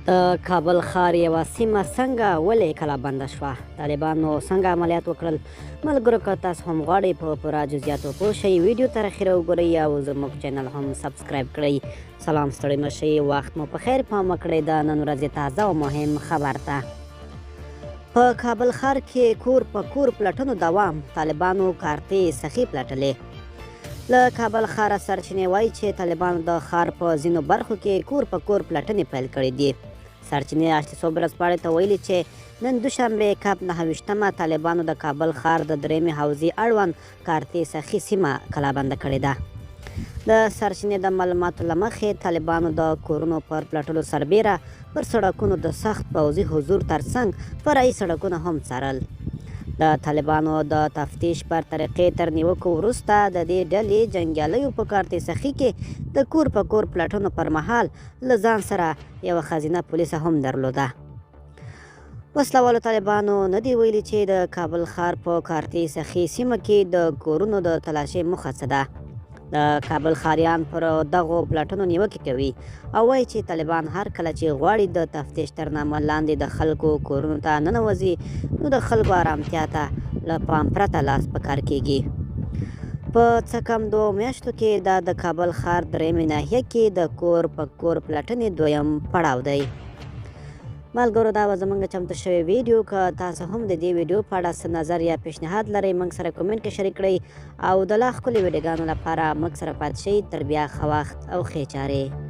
د کابل ښار یوه سیمه څنګه ولې کله بنده شوه؟ طالبانو څنګه عملیات وکړل؟ ملګرو که تاسو هم غواړئ په پوره جزئیاتو پوه شئ ویډیو تر اخره وګورئ او زموږ چینل هم سبسکرایب کړئ. سلام، ستړي مه شئ، وخت مو په خیر. پام وکړئ د نن ورځې تازه او مهم خبر ته. په کابل ښار کې کور په کور پلټنو دوام. طالبانو کارتې سخي پلټلې. له کابل ښاره سرچینې وایي چې طالبانو د ښار په ځینو برخو کې کور په کور پلټنې پیل کړې دي. سرچینې اشتیصوب ورځپاڼې ته ویلي چې نن دوشنبې کب 9 طالبانو د کابل ښار د درېیمې حوزې اړوند کارتې سخي سیمه کلابنده کړې ده. د سرچینې د معلوماتو له مخې طالبانو د کورونو پر پلټلو سربیره پر سړکونو د سخت پوځي حضور ترڅنګ فرعي سړکونه هم څارل. د طالبانو د تفتیش پر طریقې تر نیوکو وروسته د دې ډلې جنګیالیو په کارتې سخي کې د کور په کور پلټنو پر مهال له ځان سره یوه ښځینه پولیسه هم درلوده. وسله والو طالبانو نه دي ویلي چې د کابل ښار په کارتې سخي سیمه کې د کورونو د تلاشۍ موخه څه ده. د کابل ښاریان پر دغو پلټنو نیوکې کوي او وایي چې طالبان هر کله چې غواړي د تفتیش تر نامه لاندې د خلکو کورونو ته ننوځي نو د خلکو آرامتیا ته له پام پرته لاس په کار کیږي. په څه کم 2 میاشتو کې دا د کابل ښار درېیمې ناحیه کې د کور په کور پلټنې دویم پړاو دی. ملګرو، دا به زموږ چمتو شوی ویډیو. که تاسو هم د دې ویډیو په اړه څه نظر یا پیشنهاد لرئ موږ سره کومنټ کې شریک کړئ او د لا ښکلي ویډیوګانو لپاره موږ سره پاتې شئ. تر بیا ښه وخت او ښې چارې.